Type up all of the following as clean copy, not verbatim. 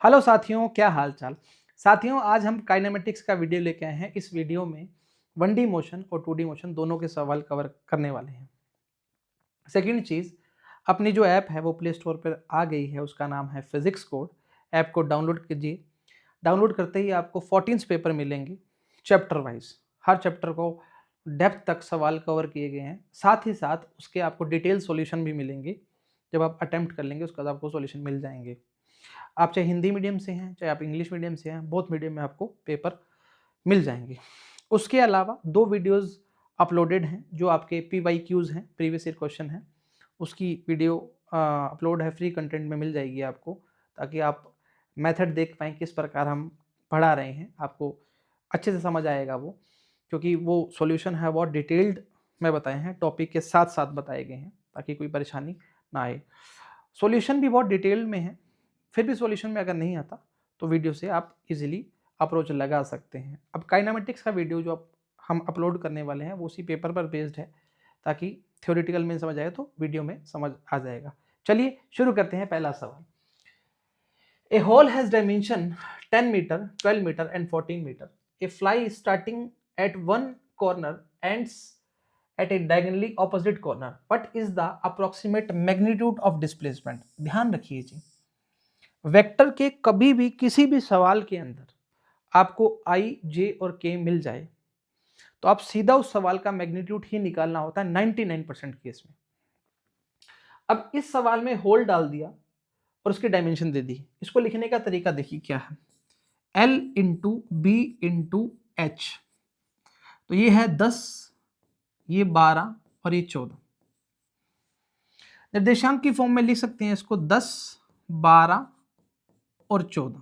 Hello साथियों, क्या हाल चाल। साथियों, आज हम काइनेमेटिक्स का वीडियो लेके आए हैं। इस वीडियो में 1D मोशन और 2D मोशन दोनों के सवाल कवर करने वाले हैं। सेकंड चीज़, अपनी जो ऐप है वो प्ले स्टोर पर आ गई है, उसका नाम है फिजिक्स कोड। ऐप को डाउनलोड कीजिए। डाउनलोड करते ही आपको 14 पेपर मिलेंगे चैप्टर वाइज। हर चैप्टर को डेप्थ तक सवाल कवर किए गए हैं। साथ ही साथ उसके आपको डिटेल सॉल्यूशन भी मिलेंगे। जब आप अटेम्प्ट कर लेंगे उसके बाद आपको सॉल्यूशन मिल जाएंगे। आप चाहे हिंदी मीडियम से हैं, चाहे आप इंग्लिश मीडियम से हैं, बोथ मीडियम में आपको पेपर मिल जाएंगे। उसके अलावा 2 वीडियोस अपलोडेड हैं जो आपके PYQs हैं, प्रीवियस ईयर क्वेश्चन हैं। उसकी वीडियो अपलोड है, फ्री कंटेंट में मिल जाएगी आपको, ताकि आप मेथड देख पाएँ किस प्रकार हम पढ़ा रहे हैं। आपको अच्छे से समझ आएगा वो, क्योंकि वो सॉल्यूशन है बहुत डिटेल्ड में बताए हैं, टॉपिक के साथ साथ बताए गए हैं, ताकि कोई परेशानी ना आए। सॉल्यूशन भी बहुत डिटेल्ड में है। फिर भी सॉल्यूशन में अगर नहीं आता तो वीडियो से आप इजीली अप्रोच लगा सकते हैं। अब काइनेमेटिक्स का वीडियो जो हम अपलोड करने वाले हैं वो उसी पेपर पर बेस्ड है, ताकि थ्योरेटिकल में समझ आए तो वीडियो में समझ आ जाएगा। चलिए शुरू करते हैं। पहला सवाल, a hole has dimension 10 metre, 12 metre and 14 metre. A fly starting at one corner ends at a diagonally opposite corner. What is the approximate magnitude of displacement? ध्यान रखिए जी, वेक्टर के कभी भी किसी भी सवाल के अंदर आपको I, J और K मिल जाए तो आप सीधा उस सवाल का मैग्नीट्यूड ही निकालना होता है 99% केस में। अब इस सवाल में होल डाल दिया और उसकी डायमेंशन दे दी। इसको लिखने का तरीका देखिए क्या है, L into b into h. तो ये है 10, ये 12 और ये 14। निर्देशांक की फॉर्म में लिख सकते हैं इसको 10, 12 और 14।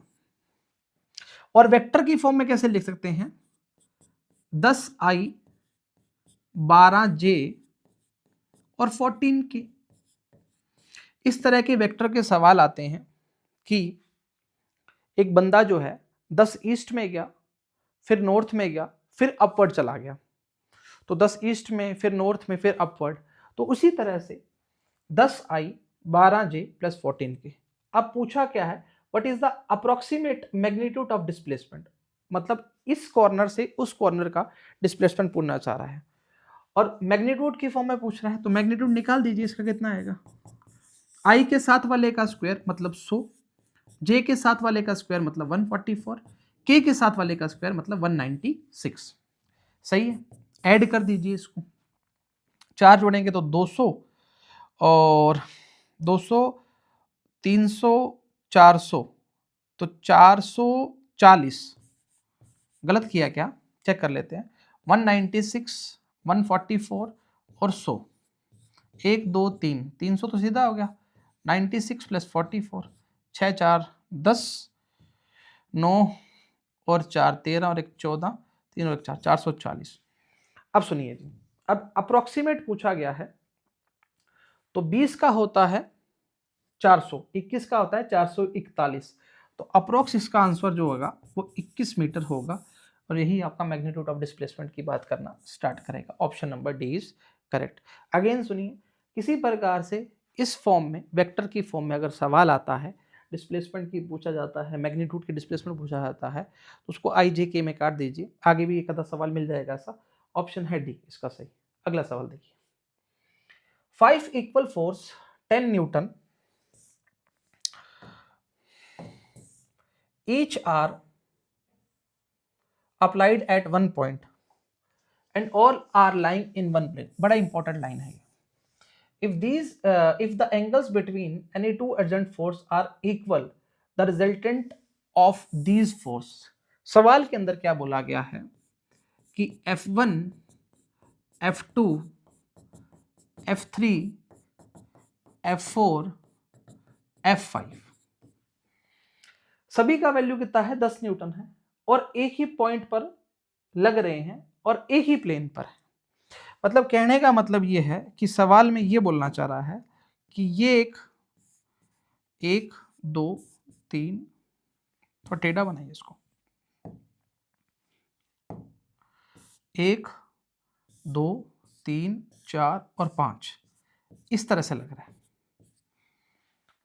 और वेक्टर की फॉर्म में कैसे लिख सकते हैं, 10i, 12j और 14k। इस तरह के वेक्टर के सवाल आते हैं कि एक बंदा जो है 10 ईस्ट में गया, फिर नॉर्थ में गया, फिर अपवर्ड चला गया। तो 10 ईस्ट में, फिर नॉर्थ में, फिर अपवर्ड। तो उसी तरह से 10i, 12j प्लस 14k। अब पूछा क्या है, what is the approximate magnitude of displacement, मतलब इस कॉर्नर से उस कॉर्नर का डिस्प्लेसमेंट पूछना चाह रहा है और मैग्नीट्यूड की फॉर्म में पूछ रहा है। तो मैग्नीट्यूड निकाल दीजिए, इसका कितना आएगा, i के साथ वाले का स्क्वायर मतलब 100, j के साथ वाले का स्क्वायर मतलब 144, k के साथ वाले का स्क्वायर मतलब 196। सही है, ऐड कर दीजिए इसको। 4 जोड़ेंगे तो 200 और 200, 300, 400, तो 440। गलत किया क्या, चेक कर लेते हैं। 196, 144 और 100, 1 2 3, 300 तो सीधा हो गया। 96 प्लस 44, 6 4 10, 9 और 4 13 और 1 14, 3 और 1 4, 440। अब सुनिए जी, अब अप्रोक्सीमेट पूछा गया है तो 20 का होता है 400, 21 का होता है 441। तो अप्रोक्स इसका आंसर जो होगा वो 21 मीटर होगा और यही आपका मैग्नीट्यूड ऑफ डिस्प्लेसमेंट की बात करना स्टार्ट करेगा। Option number D is correct. Again सुनिए, किसी प्रकार से इस फॉर्म में, वेक्टर की फॉर्म में अगर सवाल आता है, डिस्प्लेसमेंट की पूछा जाता है, मैग्नीट्यूड की डिस्प्लेसमेंट पूछा जाता है, तो उसको आई जे के में काट दीजिए। आगे भी एक आधा सवाल मिल जाएगा ऐसा। ऑप्शन है डी इसका सही। अगला सवाल देखिए, 5 equal force 10 Newton each are applied at one point and all are lying in one plane। बड़ा इंपॉर्टेंट लाइन है। if the angles between any two adjacent force are equal, the resultant of these force। सवाल के अंदर क्या बोला गया है कि F1, F2, F3, F4, F5 सभी का वैल्यू कितना है, 10 न्यूटन है और एक ही पॉइंट पर लग रहे हैं और एक ही प्लेन पर है। मतलब कहने का मतलब ये है कि सवाल में ये बोलना चाह रहा है कि ये एक 2 3, थोड़ा टेढ़ा बनाइए इसको, 1 2 3 4 और 5 इस तरह से लग रहा है।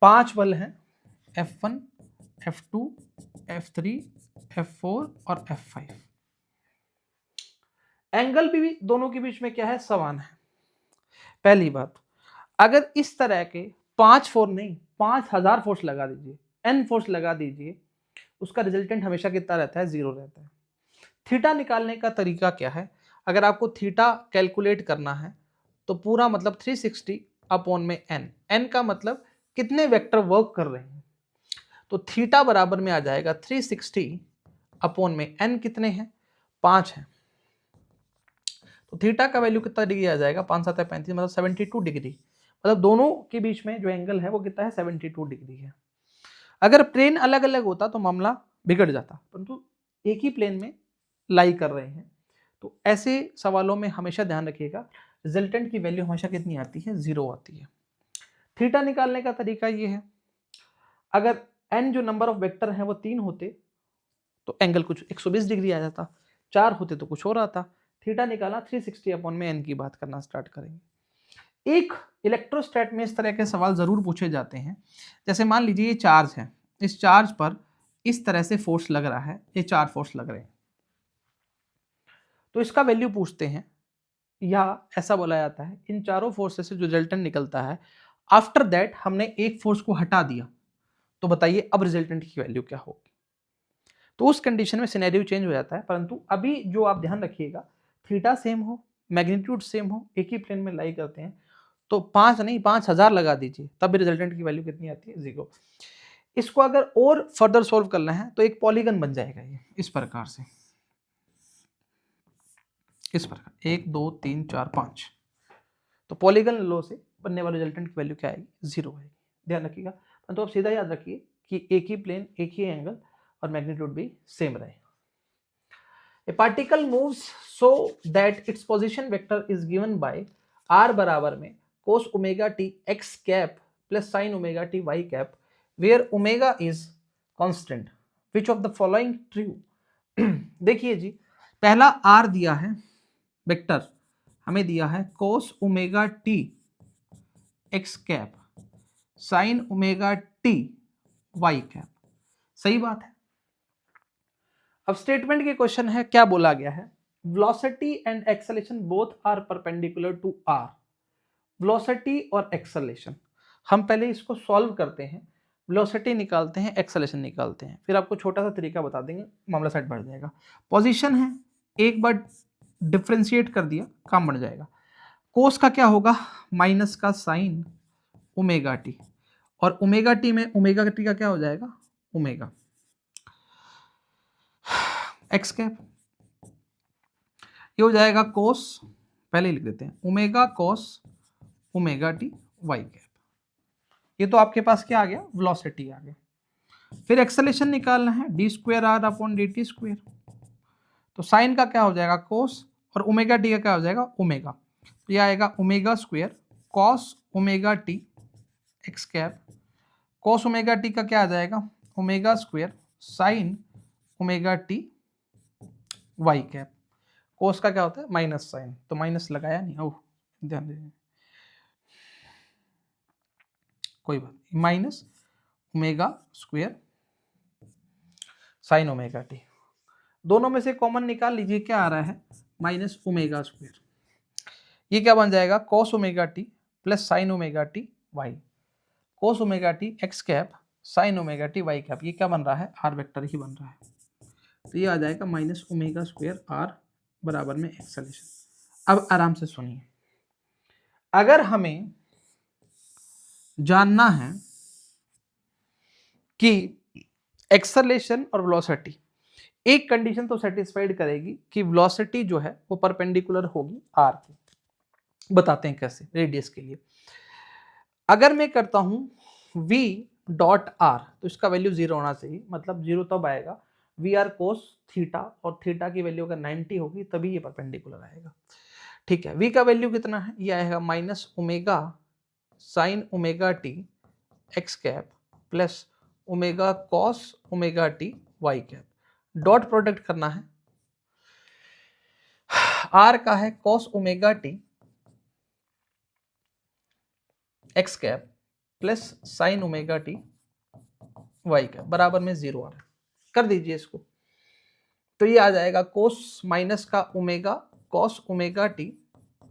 5 बल हैं, F1, F2, F3, F4 और F5। एंगल भी दोनों के बीच में क्या है, समान है। पहली बात, अगर इस तरह के 5 फोर्स नहीं 5000 फोर्स लगा दीजिए, n फोर्स लगा दीजिए, उसका रिजल्टेंट हमेशा कितना रहता है, 0 रहता है। थीटा निकालने का तरीका क्या है, अगर आपको थीटा कैलकुलेट करना है तो पूरा मतलब 360 अपॉन में n का मतलब कितने वेक्टर वर्क कर रहे हैं, तो थीटा बराबर में आ जाएगा 360 अपॉन में n कितने हैं, 5 है। तो थीटा का वैल्यू कितना डिग्री आ जाएगा, 5 7 35 मतलब 72 डिग्री। मतलब दोनों के बीच में जो एंगल है वो कितना है, 72 डिग्री है। अगर प्लेन अलग अलग होता तो मामला बिगड़ जाता, परंतु एक ही प्लेन में लाई कर रहे हैं, तो ऐसे सवालों में हमेशा ध्यान रखिएगा रिजल्टेंट की वैल्यू हमेशा कितनी आती है, 0 आती है। थीटा निकालने का तरीका ये है, अगर n जो नंबर ऑफ वेक्टर है वो 3 होते तो एंगल कुछ 120 डिग्री आ जाता, 4 होते तो कुछ और आता। थीटा निकाला, 360 अपॉन में n की बात करना स्टार्ट करेंगे। एक इलेक्ट्रोस्टैट में इस तरह के सवाल जरूर पूछे जाते हैं, जैसे मान लीजिए ये चार्ज है, इस चार्ज पर इस तरह से फोर्स लग रहा है, ये 4 फोर्स लग रहे हैं, तो इसका वैल्यू पूछते हैं, या ऐसा बोला जाता है इन चारों फोर्सेस से जो रिजल्टेंट निकलता है, आफ्टर दैट हमने एक फोर्स को हटा दिया, तो बताइए अब रिजल्टेंट की वैल्यू क्या होगी। तो उस कंडीशन में सिनेरियो चेंज हो जाता है, परंतु अभी जो आप ध्यान रखिएगा, थीटा सेम हो, मैग्नीट्यूड सेम हो, एक ही प्लेन में लाई करते हैं, तो 5 नहीं 5000 लगा दीजिए, तब भी रिजल्टेंट की वैल्यू कितनी आती है, 0। इसको अगर और फर्दर सोल्व करना है तो एक पॉलीगन बन जाएगा ये इस प्रकार से, इस प्रकार 1 2 3 4 5। तो पॉलीगन लॉ से बनने वाले रिजल्टेंट की वैल्यू क्या आएगी, 0 आएगी। ध्यान रखिएगा, परंतु आप सीधा याद रखिए कि एक ही प्लेन, एक ही एंगल और मैग्नीट्यूड भी सेम रहे। A particle moves so that its position vector is given by r बराबर में cos omega t x cap plus sin omega t y cap, where omega is constant. Which of the following true? देखिए जी, पहला r दिया है vector, हमें दिया है cos omega t x cap sin omega t y cap, सही बात है। अब स्टेटमेंट के क्वेश्चन है, क्या बोला गया है, velocity and acceleration both are perpendicular to r. Velocity और एक्सेलरेशन, हम पहले इसको सॉल्व करते हैं, वेलोसिटी निकालते हैं, एक्सेलरेशन निकालते हैं, फिर आपको छोटा सा तरीका बता देंगे, मामला सेट बढ़ जाएगा। पोजीशन है, एक बार डिफ्रेंशिएट कर दिया, काम बढ़ जाएगा। कोस का क्या होगा, माइनस का साइन ओमेगा टी, और ओमेगा टी में ओमेगा टी का क्या हो जाएगा, ओमेगा एक्स कैप, ये हो जाएगा कोस, पहले ही लिख देते हैं, omega cos omega t y cap. ये तो आपके पास क्या आ गया, वेलोसिटी आ गया। फिर एक्सेलरेशन निकालना है, d square r upon d t square, तो साइन का क्या हो जाएगा, कोस, और ओमेगा टी का क्या हो जाएगा, ओमेगा, तो ये आएगा omega square cos omega t x cap, cos omega t का क्या आ जाएगा, omega square sine omega t y cap. Cos का क्या होता है, माइनस साइन, तो माइनस लगाया नहीं, ओह ध्यान दीजिए, कोई बात नहीं, minus omega square sine omega T, दोनों में से कॉमन निकाल लीजिए, क्या आ रहा है, माइनस ओमेगा स्क्वायर, ये क्या बन जाएगा, cos omega t plus sine omega t y, cos omega t x cap sine omega t y cap, ये क्या बन रहा है, आर वेक्टर ही बन रहा है, तो ये आ जाएगा माइनस ओमेगा स्क्वायर आर बराबर में एक्सेलरेशन। अब आराम से सुनिए, अगर हमें जानना है कि एक्सेलरेशन और वेलोसिटी, एक कंडीशन तो सेटिस्फाइड करेगी कि वेलोसिटी जो है वो परपेंडिकुलर होगी आर की, बताते हैं कैसे, रेडियस के लिए। अगर मैं करता हूं v डॉट आर, तो इसका वैल्यू 0 होना चाहिए, मतलब 0 तब आएगा वी आर कोस थीटा, और थीटा की वैल्यू अगर 90 होगी तभी ये परपेंडिकुलर आएगा। ठीक है, v का वैल्यू कितना है, ये आएगा minus omega sine omega t x cap plus omega cos omega t y cap, dot product करना है, आर का है cos omega t x cap plus sine omega t y का बराबर में 0 आ रहा है, कर दीजिए इसको। तो ये आ जाएगा कोस माइनस का omega cos omega t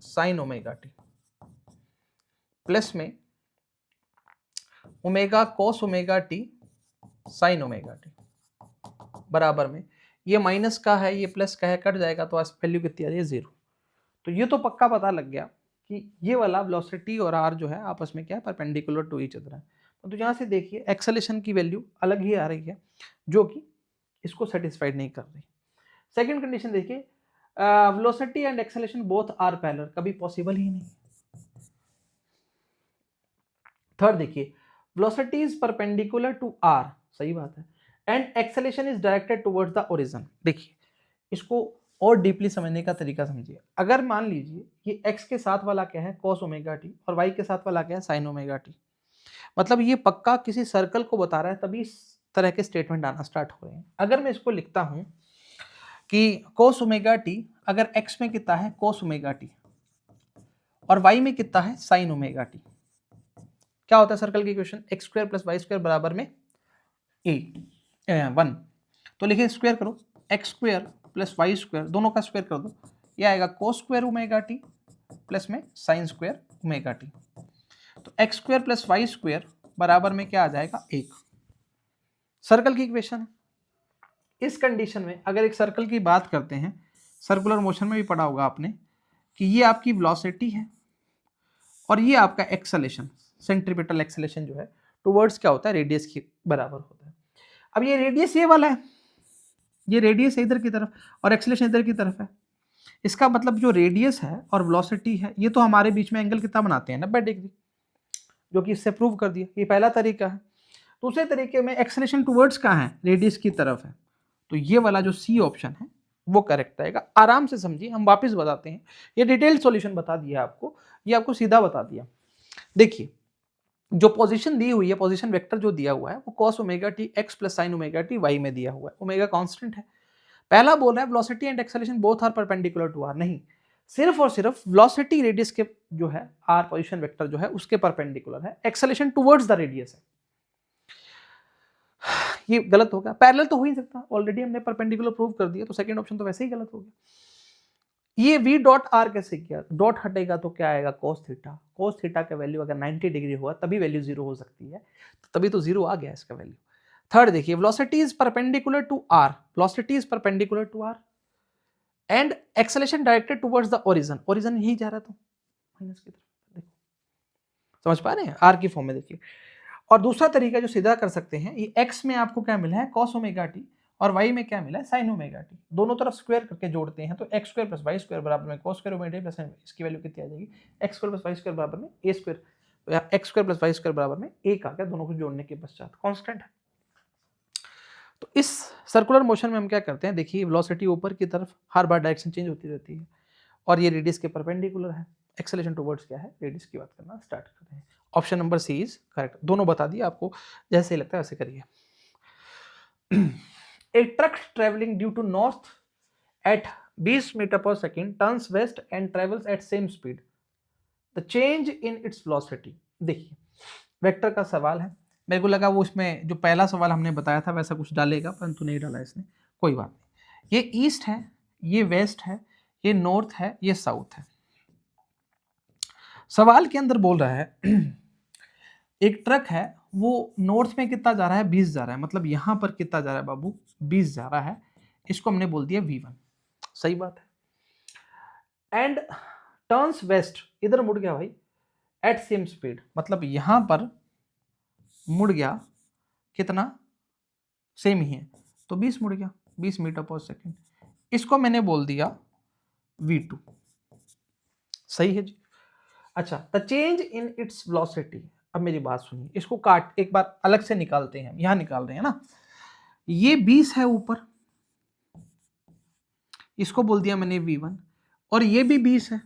sine omega t plus में omega cos omega t sine omega t बराबर में, ये माइनस का है ये प्लस का है, कट जाएगा तो आज वैल्यू कितनी आ रही है 0। तो ये तो पक्का पता लग गया कि ये वाला वेलोसिटी और आर जो है आपस में क्या है, परपेंडिकुलर टू ईच अदर है। तो यहाँ से देखिए एक्सेलेरेशन की वैल्यू अलग ही आ रही है जो कि इसको सेटिस्फाइड नहीं कर रही। सेकंड कंडीशन देखिए, velocity and acceleration both are parallel, कभी पॉसिबल ही नहीं। थर्ड देखिए, velocity is perpendicular to r, सही बात है, and acceleration is directed towards the origin. देखिए इसको और डीपली समझने का तरीका समझिए। अगर मान लीजिए ये x के साथ वाला क्या है cos ओमेगा टी और y के साथ वाला क्या है sin ओमेगा टी, मतलब ये पक्का किसी सर्कल को बता रहा है, तभी इस तरह के स्टेटमेंट आना स्टार्ट हो रहे हैं। अगर मैं इसको लिखता हूं कि cos ओमेगा टी अगर x में कितना है cos ओमेगा टी और y में कितना है sin ओमेगा टी, क्या होता है सर्कल की equation, x square plus y square बराबर में वन। तो लिखिए स्क्वायर करो, x square plus y square दोनों का स्क्वायर कर दो, ये आएगा cos square omega t plus में साइन स्क्वायर ओमेगा टी। तो x square plus y square बराबर में क्या आ जाएगा 1, सर्कल की इक्वेशन है। इस कंडीशन में अगर एक सर्कल की बात करते हैं, सर्कुलर मोशन में भी पढ़ा होगा आपने कि ये आपकी वेलोसिटी है और ये आपका एक्सेलेरेशन, सेंट्रीपिटल एक्सेलेरेशन जो है टुवर्ड्स क्या होता है, रेडियस के बराबर होता है। अब ये रेडियस ये वाला है, ये रेडियस है इधर की तरफ और एक्सेलेरेशन इधर की तरफ है। इसका मतलब जो रेडियस है और वेलोसिटी है ये तो हमारे बीच में एंगल कितना बनाते हैं 90 डिग्री, जो कि इससे प्रूव कर दिया। ये पहला तरीका है। दूसरे तरीके में एक्सेलेरेशन टुवर्ड्स कहाँ है, रेडियस की तरफ है, तो ये वाला जो सी ऑप्शन है वो करेक्ट आएगा। आराम से समझिए, हम वापस बताते हैं, ये डिटेल्ड सॉल्यूशन बता दिया आपको, ये आपको सीधा बता दिया। देखिए जो पोजीशन दी हुई है, पोजीशन वेक्टर जो दिया हुआ है वो cos omega T x plus sine omega T y में दिया हुआ है, ओमेगा कांस्टेंट है। पहला बोल रहा है velocity and acceleration both are perpendicular to r, नहीं, सिर्फ और सिर्फ वेलोसिटी रेडियस के जो है आर पोजीशन वेक्टर जो है उसके परपेंडिकुलर है, एक्सेलरेशन टुवर्ड्स द रेडियस है। ये गलत होगा, पैरेलल तो हो ही सकता, ऑलरेडी हमने परपेंडिकुलर प्रूव कर दिया, तो सेकंड ऑप्शन तो वैसे ही गलत हो गया। ये v डॉट आर कैसे किया, डॉट हटेगा तो क्या आएगा cos थीटा, cos थीटा का वैल्यू अगर 90 डिग्री हुआ तभी वैल्यू 0 हो सकती है, तो तभी तो 0 आ गया इसका वैल्यू। थर्ड देखिए, velocity is perpendicular to r, velocity is perpendicular to r and acceleration directed towards the origin, origin यही जा रहा था माइनस की तरफ, देखो समझ पा रहे हैं, आर की फॉर्म में देखिए। और दूसरा तरीका जो सीधा कर सकते हैं, ये x में आपको क्या मिला है cos ओमेगा टी और y में क्या मिला है sin ओमेगा टी, दोनों तरफ स्क्वायर करके जोड़ते हैं तो x square plus y square बराबर में cos square omega t plus इसकी वैल्यू कितनी आ जाएगी, x square plus y square बराबर में a स्क्वायर, तो x square plus y square बराबर में 1 आ गया, दोनों को जोड़ने के पश्चात कांस्टेंट है। तो इस सर्कुलर मोशन में हम क्या करते हैं, देखिए वेलोसिटी ऊपर की तरफ हर बार डायरेक्शन चेंज होती रहती है और ये रेडियस के परपेंडिकुलर है, एक्सेलरेशन टुवर्ड्स क्या है, रेडियस की बात करना स्टार्ट करते हैं। Option number c is correct, दोनों बता दिया आपको, जैसे लगता है वैसे करिए। A truck traveling due to north at 20 metre पर second turns west and travels at same speed. The change in its velocity. देखिए वेक्टर का सवाल है, मेरे को लगा वो इसमें जो पहला सवाल हमने बताया था वैसा कुछ डालेगा, परंतु नहीं डाला इसने, कोई बात नहीं। ये ईस्ट है, ये वेस्ट है, ये नॉर्थ है, ये साउथ है। सवाल के अंदर बोल रहा है एक ट्रक है, वो नॉर्थ में कितना जा रहा है 20 जा रहा है, मतलब यहां पर कितना जा रहा है बाबू 20 जा रहा है, इसको हमने बोल दिया v1, सही बात है। एंड टर्न्स वेस्ट, इधर मुड़ गया भाई एट सेम स्पीड, मतलब यहां पर मुड़ गया कितना, सेम ही है, तो 20 मुड़ गया 20 मीटर पर सेकेंड, इसको मैंने बोल दिया v2, सही है जी। अच्छा, the change in its velocity, अब मेरी बात सुनिए, इसको काट एक बार अलग से निकालते हैं, यहां निकाल रहे हैं ना, ये 20 है ऊपर, इसको बोल दिया मैंने v1, और ये भी 20 है,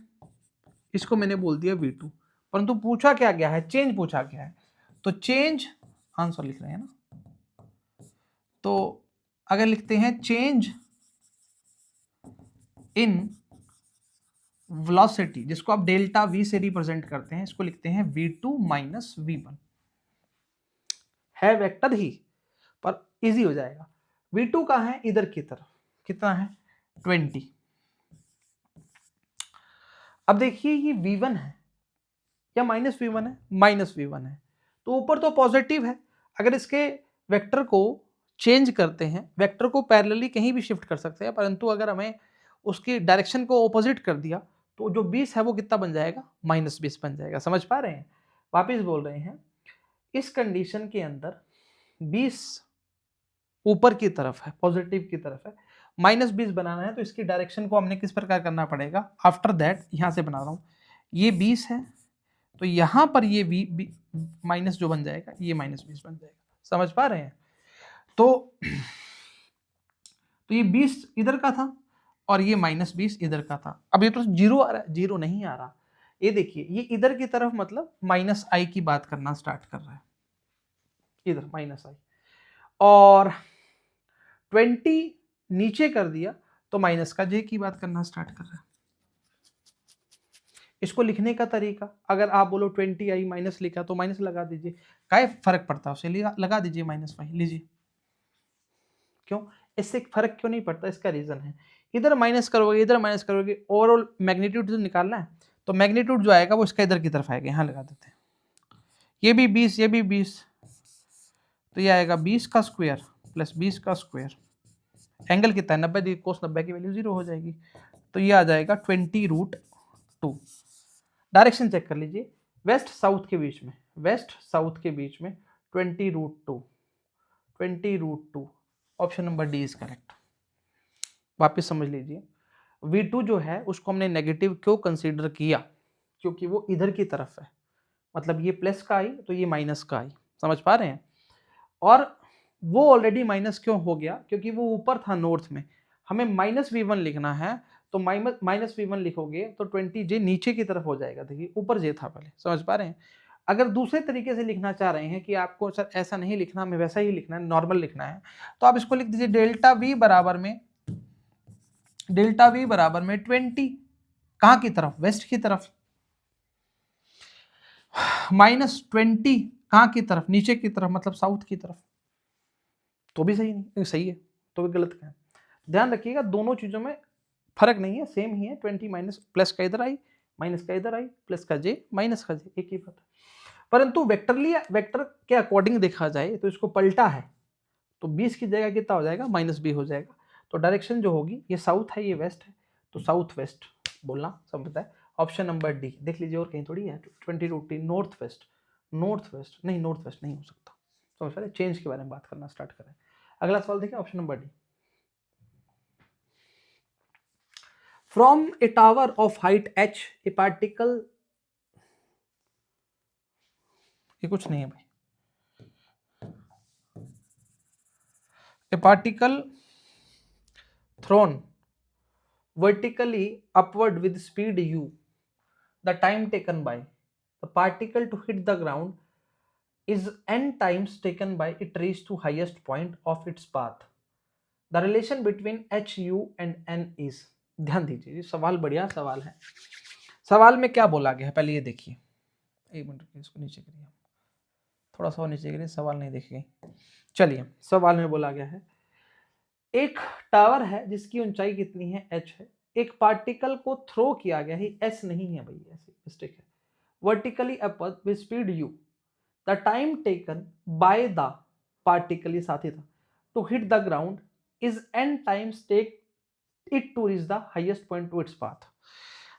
इसको मैंने बोल दिया v2, परंतु पूछा क्या गया है, चेंज पूछा गया है, तो चेंज आंसर लिख रहे हैं ना, तो अगर लिखते हैं चेंज इन वेलोसिटी, जिसको आप डेल्टा v से रिप्रेजेंट करते हैं, इसको लिखते हैं v2 माइनस v1, है वेक्टर ही, पर इजी हो जाएगा। V2 कहाँ है, इधर की तरफ, कितना है 20। अब देखिए ये V1 है या माइनस V1 है, माइनस V1 है, तो ऊपर तो पॉजिटिव है। अगर इसके वेक्टर को चेंज करते हैं, वेक्टर को पैरेलली कहीं भी शिफ्ट कर सकते हैं, परंतु अगर हमें उसकी डायरेक्शन को ऑपोजिट कर दिया तो जो 20 है वो कितना बन जाएगा, -20 बन जाएगा। समझ पा रहे हैं? वापिस बोल रहे हैं, इस कंडीशन के अंदर 20 ऊपर की तरफ है, पॉजिटिव की तरफ है, -20 बनाना है तो इसकी डायरेक्शन को हमने किस प्रकार करना पड़ेगा। आफ्टर दैट यहां से बना रहा हूं, ये 20 है तो यहां पर ये माइनस जो बन जाएगा ये -20 बन जाएगा। समझ पा रहे हैं? तो ये 20 इधर का था और ये -20 इधर का था। अब ये तो 0 आ रहा है, 0 नहीं आ रहा। ये देखिए ये इधर की तरफ मतलब -i की बात करना स्टार्ट कर रहा है, इधर -i, और 20 नीचे कर दिया तो -j की बात करना स्टार्ट कर रहा है। इसको लिखने का तरीका, अगर आप बोलो 20i माइनस लिखा तो माइनस लगा दीजिए, क्या फर्क पड़ता है उसे लगा दीजिए -y, लीजिए। क्यों, इससे फर्क क्यों नहीं पड़ता, इसका रीजन है, इधर माइनस करोगे इधर माइनस करोगे, ओवरऑल मैग्नीट्यूड जो निकालना है तो मैग्नीट्यूड जो आएगा वो इसका इधर की तरफ आएगा। यहाँ लगा देते हैं, ये भी 20 ये भी 20, तो ये आएगा 20 का स्क्वायर प्लस 20 का स्क्वायर, एंगल कितना है 90 कोस 90 की वैल्यू 0 हो जाएगी, तो ये आ जाएगा 20√2। डायरेक्शन चेक कर लीजिए, वेस्ट साउथ के बीच में, वेस्ट साउथ के बीच में 20√2, 20√2, option number D is correct. वापस समझ लीजिए, V2 जो है उसको हमने नेगेटिव क्यों कंसीडर किया, क्योंकि वो इधर की तरफ है, मतलब ये प्लस का आई तो ये माइनस का आई। समझ पा रहे हैं? और वो ऑलरेडी माइनस क्यों हो गया, क्योंकि वो ऊपर था नॉर्थ में, हमें -V1 लिखना है तो -V1 लिखोगे तो 20j नीचे की तरफ हो जाएगा। देखिए ऊपर j था पहले। समझ पा रहे हैं? अगर दूसरे तरीके से लिखना चाह रहे हैं कि आपको सर ऐसा नहीं लिखना, हमें वैसा ही लिखना है, नॉर्मल लिखना है, तो आप इसको लिख दीजिए डेल्टा V बराबर में 20 कहां की तरफ, वेस्ट की तरफ, -20 कहां की तरफ, नीचे की तरफ, मतलब साउथ की तरफ। तो भी सही नहीं, सही है तो भी गलत है। ध्यान रखिएगा दोनों चीजों में फर्क नहीं है, सेम ही है। 20 माइनस प्लस का इधर आई, माइनस का इधर आई, प्लस का j माइनस का j, एक ही बात है। परंतु वेक्टर के अकॉर्डिंग देखा जाए तो इसको पलटा है, तो 20 की जगह कितना हो जाएगा, -b हो जाएगा। तो डायरेक्शन जो होगी, ये साउथ है ये वेस्ट है, तो साउथ वेस्ट बोलना सब पता है। ऑप्शन नंबर डी देख लीजिए, और कहीं थोड़ी है 20√3, नॉर्थ वेस्ट, नॉर्थ वेस्ट नहीं, नॉर्थ वेस्ट नहीं हो सकता। समझ पा रहे, चेंज के बारे में बात करना स्टार्ट करें। अगला सवाल देखिए, option number D, From a tower of height h, a particle, ये कुछ नहीं है भाई, a particle thrown vertically upward with speed u, the time taken by the particle to hit the ground is n times taken by it reach to highest point of its path. The relation between h, u and n is, ध्यान दीजिए, सवाल बढ़िया सवाल है। सवाल में क्या बोला गया है पहले ये देखिए, एक मिनट इसको नीचे करिए, थोड़ा सा नीचे करिए, सवाल नहीं देखेंगे। चलिए, सवाल में बोला गया है एक टावर है जिसकी ऊंचाई कितनी है, h है, एक पार्टिकल को थ्रो किया गया है, s नहीं है भाई, ऐसे मिस्टेक है, vertically upward with speed u, the time taken by the particle, ये साथ ही था, to hit the ground is n times take it to reach the highest point to its path.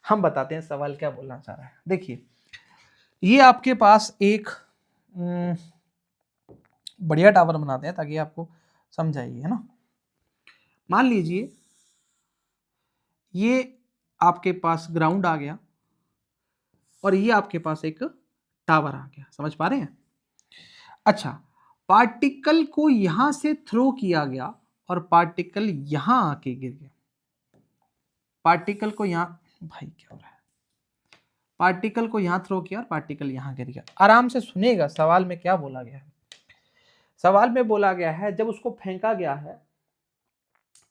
हम बताते हैं सवाल क्या बोलना चाह रहा है। देखिए, ये आपके पास एक बढ़िया टावर बनाते हैं ताकि आपको समझ आइए, है ना। मान लीजिए ये आपके पास ग्राउंड आ गया और ये आपके पास एक टावर आ गया। समझ पा रहे हैं? अच्छा, पार्टिकल को यहां से थ्रो किया गया और पार्टिकल यहां आके गिर गया। पार्टिकल को यहां, भाई क्या हो रहा है, पार्टिकल को यहां थ्रो किया और पार्टिकल यहां गिर गया। आराम से सुनिएगा सवाल में क्या बोला गया है। सवाल में बोला गया है जब उसको फेंका गया है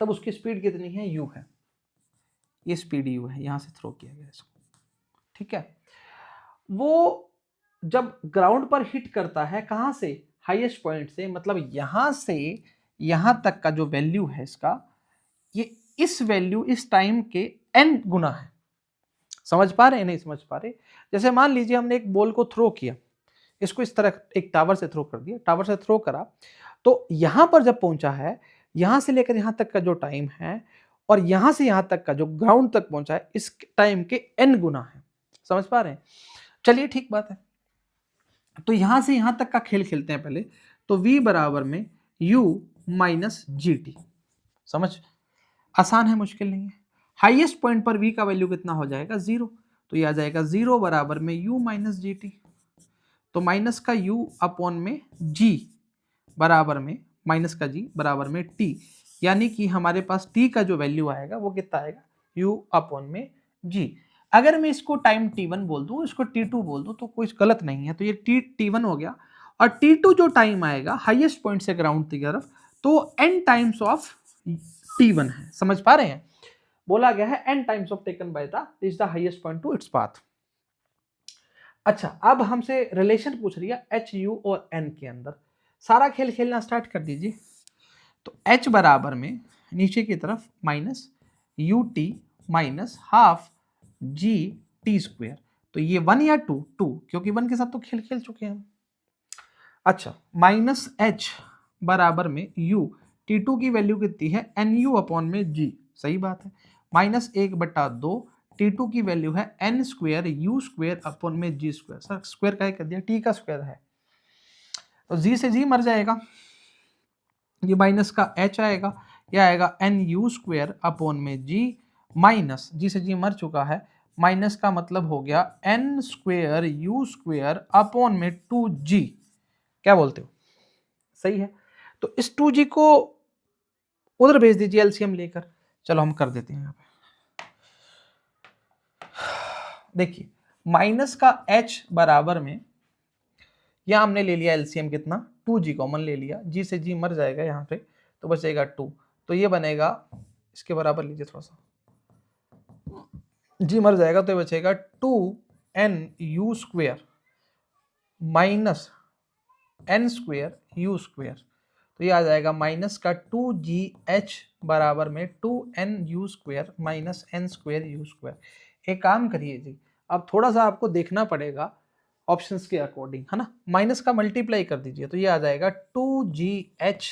तब उसकी स्पीड कितनी है, u है, ये स्पीड u है, यहां से थ्रो किया गया इसको, ठीक है। वो जब ग्राउंड पर हिट करता है, कहां से, हाईएस्ट पॉइंट से, मतलब यहां से यहां तक का जो वैल्यू है इसका, ये इस वैल्यू इस टाइम के n गुना है। समझ पा रहे हैं? नहीं समझ पा रहे? जैसे मान लीजिए हमने एक बॉल को थ्रो किया, इसको इस तरह एक टावर से थ्रो कर दिया, टावर से थ्रो करा, तो यहां पर जब पहुंचा है, यहां से लेकर यहां तक का जो टाइम है और यहां से यहां तक का जो ग्राउंड तक पहुंचा है, इस टाइम के n गुना है। समझ पा रहे हैं? चलिए ठीक बात है। तो यहां से यहां तक का खेल खेलते हैं पहले। तो v बराबर में u माइनस जी टी। समझ? आसान है, मुश्किल नहीं है। हाईएस्ट पॉइंट पर v का वैल्यू कितना हो जाएगा? 0। तो ये आ जाएगा 0 बराबर में u माइनस जी टी। तो माइनस का u अपॉन में g बराबर में माइनस का g बराबर में t, यानी कि हमारे पास t का जो वैल्यू आएगा वो कितना आएगा? u अपॉन में g। अगर मैं इसको टाइम t1 बोल दूं, इसको t2 बोल दूं, तो कुछ गलत नहीं है। तो ये t1 हो गया, और t2 जो टाइम आएगा हाईएस्ट पॉइंट से ग्राउंड की तरफ, तो n टाइम्स ऑफ t1 है। समझ पा रहे हैं? बोला गया है n times of taken by the is the highest point to its path. अच्छा, अब हमसे रिलेशन पूछ रही है h, u और n के अंदर। सारा खेल खेलना स्टार्ट कर दीजिए। तो h बराबर में नीचे की तरफ minus U T minus half G T square. तो ये 1 या 2? 2, क्योंकि 1 के साथ तो खेल खेल चुके हैं हम। अच्छा, माइनस h बराबर में u, t2 की वैल्यू कितनी है? एन यू अपॉन में g। सही बात है। माइनस 1/2 t2 की वैल्यू है n square u square upon में g स्क्वेयर। सर स्क्वेयर का कर दिया, t का स्क्वेयर है, तो g से g मर जाएगा, ये माइनस का h आएगा, यह आएगा एन यू स्क्वेयर अपॉन में g, माइनस g से g मर चुका है, माइनस का मतलब हो गया n square u square upon में 2g। क्या बोलते हो? सही है। तो इस 2g को उधर भेज दीजिए एलसीएम लेकर। चलो हम कर देते हैं यहाँ पे। देखिए, माइनस का h बराबर में, यहां हमने ले लिया एलसीएम कितना? 2g कॉमन ले लिया, g से g मर जाएगा यहाँ पे, तो बचेगा 2। तो ये बनेगा, इसके बराबर लीजिए थोड़ा सा, g मर जाएगा तो ये बचेगा 2n u square minus n square u square. तो ये आ जाएगा माइनस का 2gh बराबर में 2n u square minus n square u square. एक काम करिए जी, अब थोड़ा सा आपको देखना पड़ेगा ऑप्शंस के अकॉर्डिंग, है ना। माइनस का मल्टीप्लाई कर दीजिए, तो ये आ जाएगा 2gh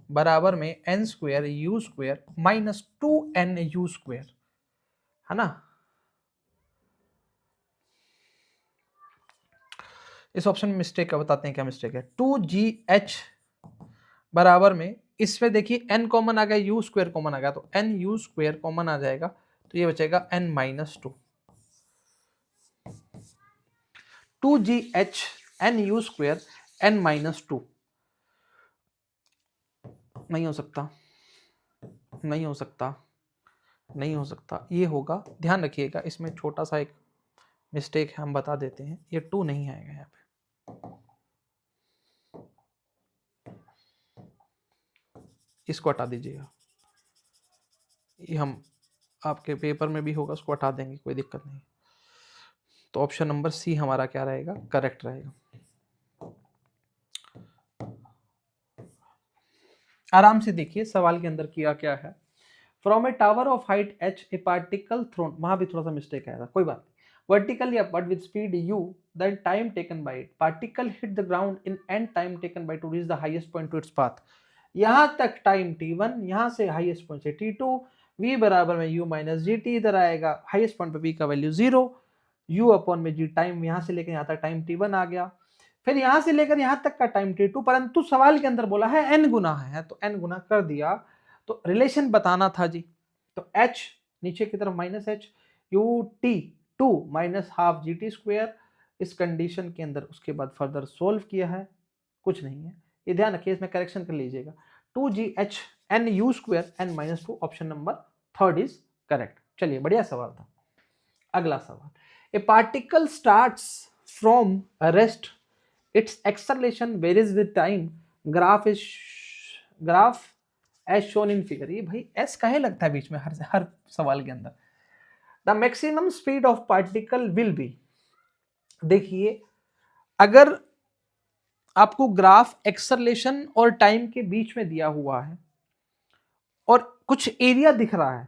बराबर में n square u square minus 2n u square, है ना। इस ऑप्शन में मिस्टेक है, बताते हैं क्या मिस्टेक है। 2gh बराबर में, इसमें देखिए n कॉमन आ गया, u स्क्वेयर कॉमन आ गया, तो n u स्क्वेयर कॉमन आ जाएगा, तो ये बचेगा n minus 2। 2gh n u square n minus 2 नहीं हो सकता, नहीं हो सकता, नहीं हो सकता, ये होगा। ध्यान रखिएगा, इसमें छोटा सा एक मिस्टेक है, हम बता देते हैं। ये 2 नहीं आएगा यहाँ पे, इसको हटा दीजिएगा। ये हम आपके पेपर में भी होगा, उसको हटा देंगे, कोई दिक्कत नहीं। तो ऑप्शन नंबर सी हमारा क्या रहेगा? करेक्ट रहेगा। आराम से देखिए सवाल के अंदर किया क्या है। From a tower of height h a particle thrown, वहां भी थोड़ा सा मिस्टेक आया था, कोई बात नहीं। Vertically upward with speed u, then time taken by it, particle hit the ground in n time taken by to reach the highest point to its path। यहां तक टाइम t1, यहां से हाईएस्ट पॉइंट से t2, v बराबर में u minus G T, इधर आएगा highest point पे v का वैल्यू 0, u अपॉन में g टाइम, यहां से लेकर यहां तक टाइम t1 आ गया, फिर यहां से लेकर यहां तक का टाइम t2, परंतु सवाल के अंदर बोला है n गुना है, तो n गुना कर दिया। तो रिलेशन बताना था जी, तो h नीचे की तरफ minus h, u t 2 minus half G T square, इस कंडीशन के अंदर उसके बाद फर्दर सोल्व किया है, कुछ नहीं है। ये ध्यान रखिए, इसमें करेक्शन कर लीजिएगा। 2gh n u square n minus 2, option number 3 is correct. चलिए, बढ़िया सवाल था। अगला सवाल, a particle starts from rest, its acceleration varies with time, graph as shown in figure. ये भाई एस काहे लगता है बीच में हर सवाल के अंदर। The maximum speed of particle will be, देखिए अगर आपको ग्राफ एक्सेलरेशन और टाइम के बीच में दिया हुआ है और कुछ एरिया दिख रहा है,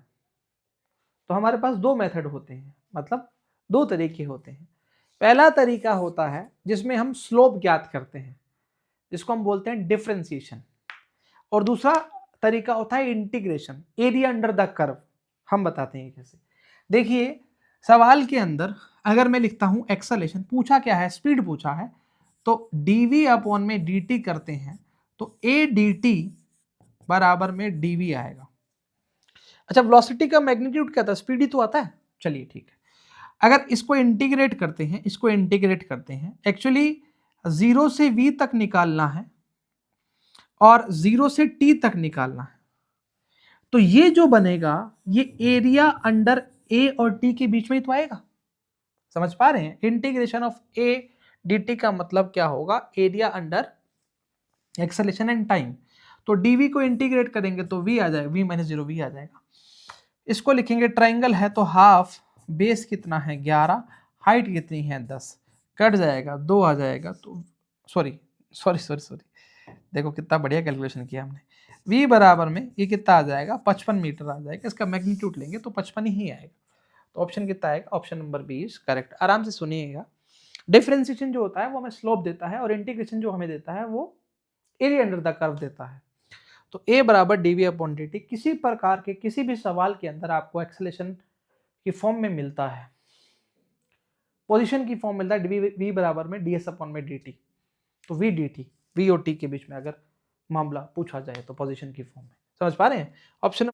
तो हमारे पास दो मेथड होते हैं, मतलब दो तरीके होते हैं। पहला तरीका होता है जिसमें हम स्लोप ज्ञात करते हैं, जिसको हम बोलते हैं डिफरेंशिएशन, और दूसरा तरीका होता है integration, area under the curve. हम बताते हैं कैसे। देखिए सवाल के अंदर अगर मैं लिखता हूं एक्सेलरेशन, पूछा क्या है, स्पीड पूछा है, तो dv अपॉन में dt करते हैं तो a dt बराबर में dv आएगा। अच्छा, वेलोसिटी का मैग्नीट्यूड क्या था, स्पीड ही तो आता है। चलिए ठीक है, अगर इसको इंटीग्रेट करते हैं, इसको इंटीग्रेट करते हैं, एक्चुअली 0 से v तक निकालना है और 0 से t तक निकालना है, तो ये जो बनेगा ये एरिया अंडर a और t के बीच में ही तो आएगा। समझ पा रहे हैं, इंटीग्रेशन ऑफ a dt का मतलब क्या होगा, area under acceleration and time. तो dv को इंटीग्रेट करेंगे तो v आ जाएगा, v माइनस 0 v आ जाएगा। इसको लिखेंगे, ट्राइंगल है तो हाफ, बेस कितना है 11, हाइट कितनी है 10, कट जाएगा 2 आ जाएगा, तो सॉरी देखो कितना बढ़िया कैलकुलेशन किया हमने। v बराबर में ये कितना आ जाएगा 55 मीटर आ जाएगा, इसका मैग्नीट्यूड लेंगे तो 55 ही आएगा। तो ऑप्शन कितना आएगा, option number b is correct. आराम से सुनिएगा, डिफरेंशिएशन जो होता है वो हमें स्लोप देता है और इंटीग्रेशन जो हमें देता है वो एरिया अंडर द कर्व देता है। तो a बराबर dv अपॉन dt किसी प्रकार के किसी भी सवाल के अंदर आपको एक्सेलरेशन की फॉर्म में मिलता है, पोजीशन की फॉर्म मिलता है, v बराबर में ds अपॉन में dt। तो v dt v और t के बीच में अगर मामला पूछा जाए तो पोजीशन की फॉर्म में। समझ पा रहे हैं। ऑप्शन